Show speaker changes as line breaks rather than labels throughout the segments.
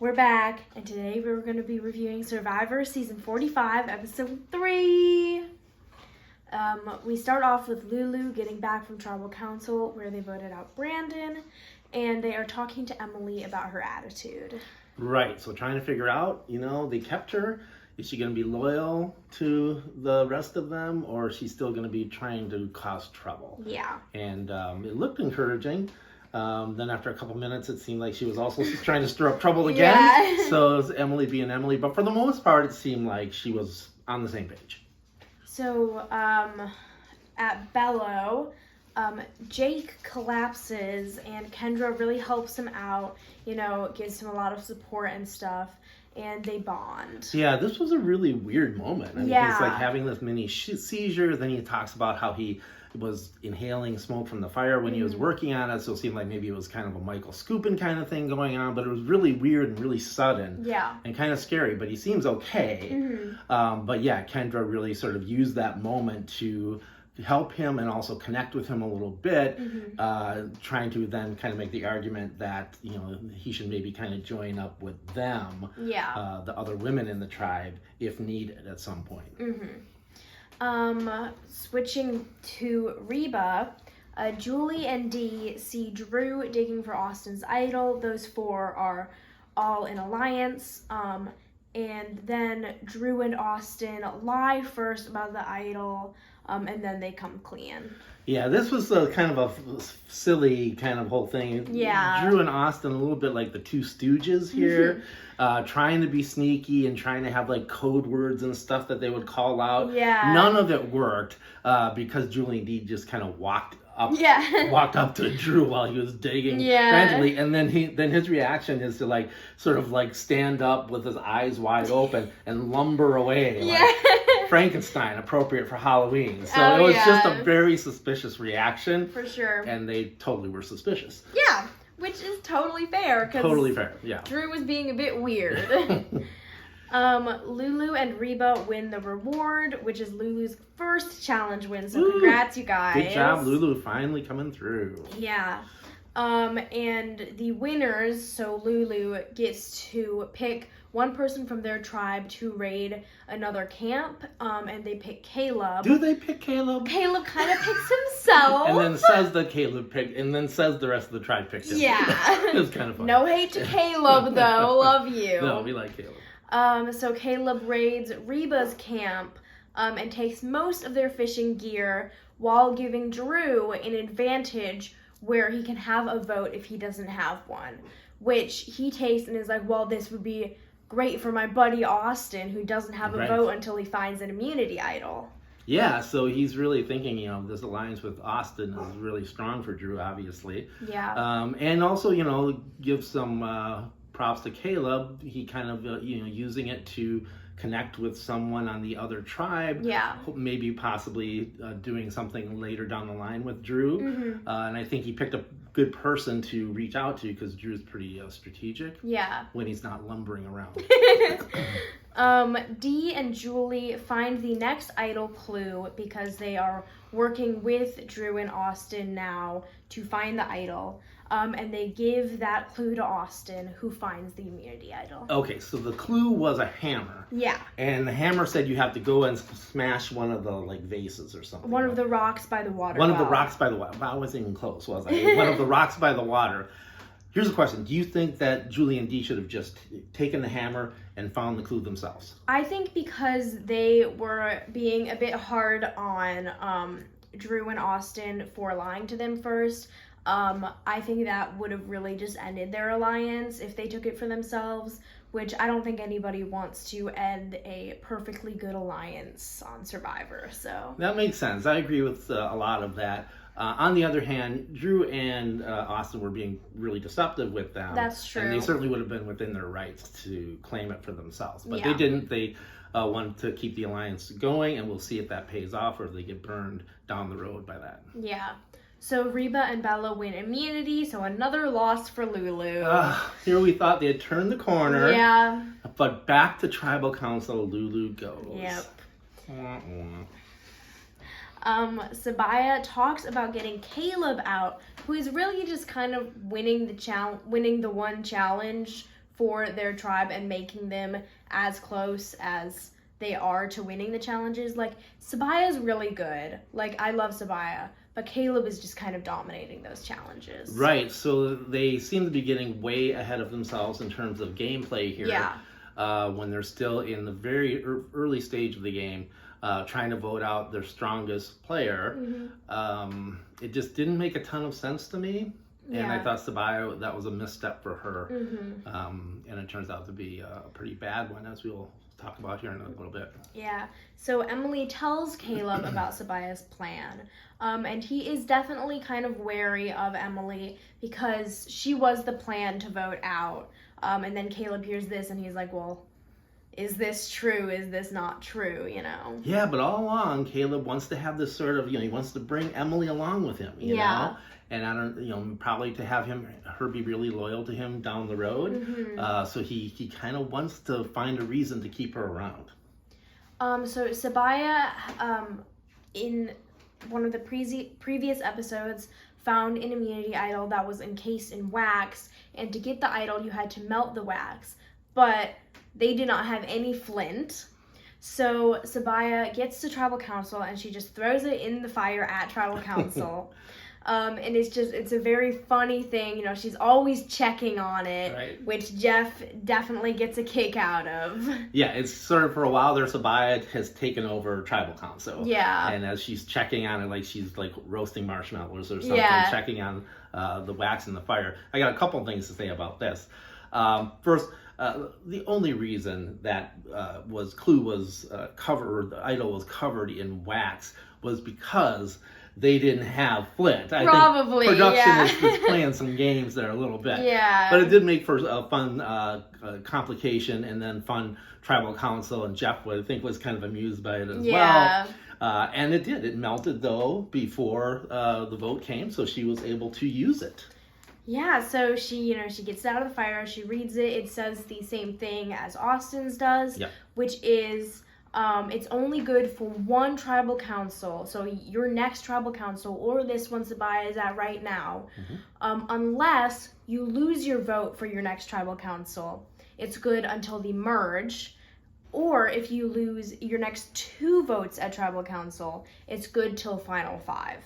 We're back, and today we're going to be reviewing Survivor Season 45, Episode 3. We start off with Lulu getting back from Tribal Council, where they voted out Brandon, and they are talking to Emily about her attitude.
Right, so trying to figure out, they kept her. Is she going to be loyal to the rest of them, or is she still going to be trying to cause trouble?
Yeah.
And it looked encouraging. Then after a couple minutes, it seemed like she was also trying to stir up trouble again.
Yeah.
So it was Emily being Emily. But for the most part, it seemed like she was on the same page.
So at Bello, Jake collapses and Kendra really helps him out, gives him a lot of support and stuff, and they bond.
Yeah, this was a really weird moment. He's like having this mini seizure. Then he talks about how he was inhaling smoke from the fire when he was working on it, so it seemed like maybe it was kind of a Michael Skupin kind of thing going on, but it was really weird and really sudden and kind of scary, but he seems okay. But yeah, Kendra really sort of used that moment to help him and also connect with him a little bit, trying to then kind of make the argument that he should maybe kind of join up with them, the other women in the tribe, if needed at some point.
Switching to Reba, Julie and Dee see Drew digging for Austin's idol. Those four are all in alliance. And then Drew and Austin lie first about the idol, and then they come clean. Yeah,
this was a kind of a silly kind of whole thing.
Yeah.
Drew and Austin, a little bit like the two Stooges here, trying to be sneaky and trying to have like code words and stuff that they would call out.
Yeah.
None of it worked because Julie and Dee just kind of walked up to Drew while he was digging frantically, and then his reaction is to sort of stand up with his eyes wide open and lumber away like Frankenstein, appropriate for Halloween. So it was just a very suspicious reaction.
For sure.
And they totally were suspicious.
Yeah, which is totally fair.
Totally fair, yeah.
Drew was being a bit weird. Lulu and Reba win the reward, which is Lulu's first challenge win, so congrats, you guys.
Good job, Lulu, finally coming through.
Yeah. And the winners, so Lulu gets to pick one person from their tribe to raid another camp, and they pick Caleb.
Do they pick Caleb?
Caleb kind of picks himself.
And then says that Caleb picked, and then says the rest of the tribe picked him.
Yeah.
It was kind of funny.
No hate to Caleb, though. Love you.
No, we like Caleb.
So Caleb raids Reba's camp and takes most of their fishing gear while giving Drew an advantage where he can have a vote if he doesn't have one, which he takes and is like, well, this would be great for my buddy Austin, who doesn't have a vote until he finds an immunity idol.
Yeah, so he's really thinking, this alliance with Austin is really strong for Drew, obviously.
Yeah.
And also, give some props to Caleb. He kind of, using it to connect with someone on the other tribe.
Yeah.
Maybe possibly doing something later down the line with Drew. And I think he picked a good person to reach out to because Drew's pretty strategic.
Yeah.
When he's not lumbering around.
Dee and Julie find the next idol clue because they are working with Drew and Austin now to find the idol. And they give that clue to Austin, who finds the immunity idol.
Okay, so the clue was a hammer.
Yeah.
And the hammer said you have to go and smash one of the vases or something.
One of the rocks by the water.
One of the rocks by the water. Well, I wasn't even close, was I? One of the rocks by the water. Here's a question. Do you think that Julie and Dee should have just taken the hammer and found the clue themselves?
I think because they were being a bit hard on Drew and Austin for lying to them first, I think that would have really just ended their alliance if they took it for themselves, which I don't think anybody wants to end a perfectly good alliance on Survivor, so.
That makes sense. I agree with a lot of that. On the other hand, Drew and Austin were being really deceptive with them.
That's true.
And they certainly would have been within their rights to claim it for themselves. But they didn't. They wanted to keep the alliance going, and we'll see if that pays off or if they get burned down the road by that.
Yeah. So Reba and Bella win immunity, so another loss for Lulu.
Here we thought they had turned the corner.
Yeah.
But back to Tribal Council, Lulu goes.
Yep. Sabaya talks about getting Caleb out, who is really just kind of winning the one challenge for their tribe and making them as close as they are to winning the challenges. Like, Sabaya's really good. Like, I love Sabaya. But Caleb is just kind of dominating those challenges.
Right, so they seem to be getting way ahead of themselves in terms of gameplay here.
Yeah.
When they're still in the very early stage of the game, trying to vote out their strongest player.
Mm-hmm.
It just didn't make a ton of sense to me.
Yeah.
And I thought Sabaya, that was a misstep for her.
Mm-hmm.
And it turns out to be a pretty bad one, as we'll talk about here in a little bit.
Yeah. So Emily tells Caleb about Sabaya's plan. And he is definitely kind of wary of Emily because she was the plan to vote out. And then Caleb hears this and he's like, well, is this true? Is this not true? You know?
Yeah, but all along, Caleb wants to have this sort of, he wants to bring Emily along with him, you know? And I don't, probably to have her be really loyal to him down the road.
Mm-hmm.
So he kind of wants to find a reason to keep her around.
So Sabaya, in one of the previous episodes, found an immunity idol that was encased in wax, and to get the idol, you had to melt the wax. But they did not have any flint. So Sabaya gets to Tribal Council, and she just throws it in the fire at Tribal Council. And it's a very funny thing. She's always checking on it,
right,
which Jeff definitely gets a kick out of.
Yeah, it's sort of, for a while there, Sabaya has taken over Tribal Council.
Yeah.
And as she's checking on it, like she's like roasting marshmallows or something, checking on the wax in the fire. I got a couple things to say about this. First, the only reason that Clue was covered, the idol was covered in wax, was because they didn't have flint. I
Probably,
think production
yeah.
is playing some games there a little bit.
Yeah.
But it did make for a fun complication, and then fun Tribal Council, and Jeff, I think, was kind of amused by it as well. And it did. It melted, though, before the vote came, so she was able to use it.
Yeah, so she gets it out of the fire, she reads it, it says the same thing as Austin's does, which is, it's only good for one Tribal Council, so your next Tribal Council, or this one Sabaya is at right now, unless you lose your vote for your next Tribal Council. It's good until the merge, or if you lose your next 2 votes at Tribal Council, it's good till Final 5.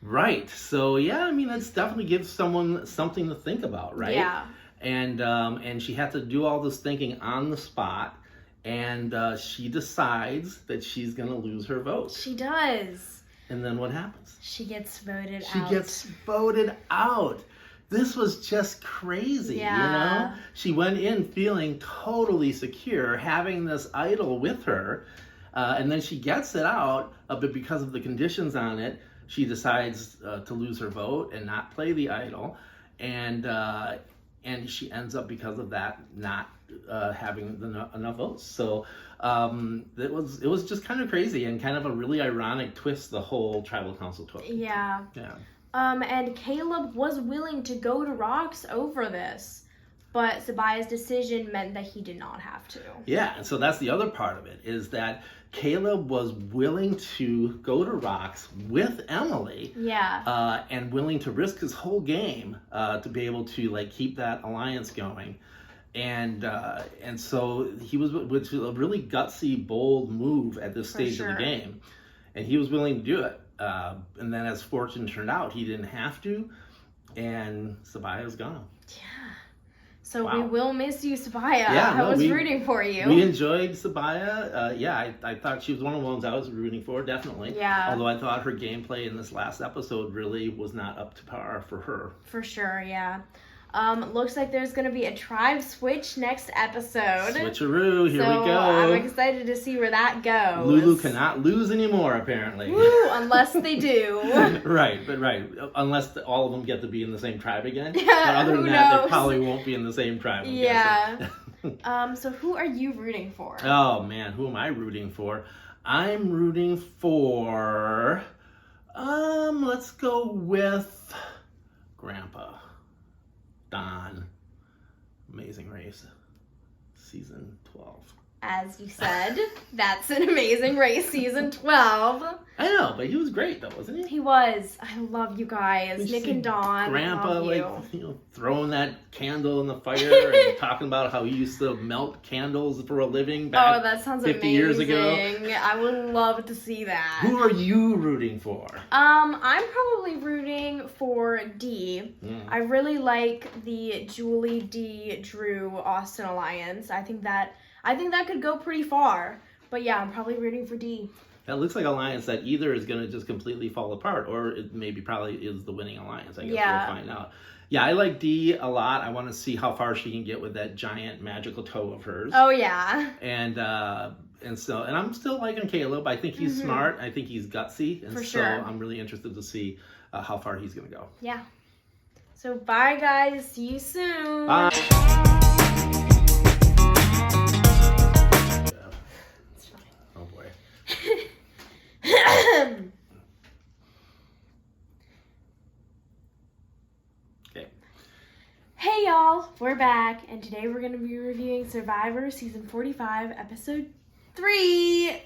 Right. So yeah, that's definitely gives someone something to think about, right?
Yeah.
And she had to do all this thinking on the spot, and she decides that she's gonna lose her vote.
She does.
And then what happens?
She gets voted out.
She gets voted out. This was just crazy,
Yeah.
She went in feeling totally secure, having this idol with her, and then she gets it out, but because of the conditions on it, she decides to lose her vote and not play the idol, and she ends up, because of that, not having enough votes. So it was just kind of crazy, and kind of a really ironic twist the whole Tribal Council took.
Yeah.
Yeah.
And Caleb was willing to go to Rocks over this, but Sabaya's decision meant that he did not have to.
Yeah, and so that's the other part of it, is that Caleb was willing to go to Rocks with Emily.
Yeah.
And willing to risk his whole game to be able to keep that alliance going. And so he was, which was a really gutsy, bold move at this stage of the game. And he was willing to do it. And then, as fortune turned out, he didn't have to, and Sabaya's gone.
Yeah. So we will miss you, Sabaya.
Yeah,
I was rooting for you.
We enjoyed Sabaya. I thought she was one of the ones I was rooting for, definitely.
Yeah.
Although I thought her gameplay in this last episode really was not up to par for her.
For sure, yeah. Looks like there's going to be a tribe switch next episode.
Switcheroo, here we go.
I'm excited to see where that goes.
Lulu cannot lose anymore, apparently.
Woo, unless they do.
Right. Unless all of them get to be in the same tribe again.
Yeah,
but other than
who
that,
knows?
they probably won't be in the same tribe.
Yeah. So who are you rooting for?
Oh, man, who am I rooting for? I'm rooting for, let's go with Grandpa. Don. Amazing Race. Season 12.
as you said. That's an Amazing Race season 12.
I know, but he was great though, wasn't he?
He was. I love you guys.
Did you
Nick
see
and Dawn.
Grandpa,
love
like,
you.
throwing that candle in the fire and talking about how he used to melt candles for a living back
that sounds
50
amazing.
years ago.
I would love to see that.
Who are you rooting for?
I'm probably rooting for D. I really like the Julie, D, Drew, Austin alliance. I think that could go pretty far. But yeah, I'm probably rooting for D.
That looks like an alliance that either is going to just completely fall apart, or it maybe probably is the winning alliance. I guess we'll find out. Yeah, I like D a lot. I want to see how far she can get with that giant magical toe of hers.
Oh yeah.
And I'm still liking Caleb. I think he's smart. I think he's gutsy, and
For
so
sure.
I'm really interested to see how far he's going to go.
Yeah. So bye guys. See you soon.
Bye. Oh boy. Okay.
Hey y'all, we're back, and today we're going to be reviewing Survivor Season 45, Episode 3.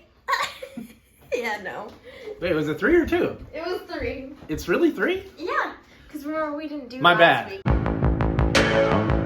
Yeah, no.
Wait, was it 3 or 2?
It was 3.
It's really 3?
Yeah, because remember we didn't do it
My
last
bad.
week.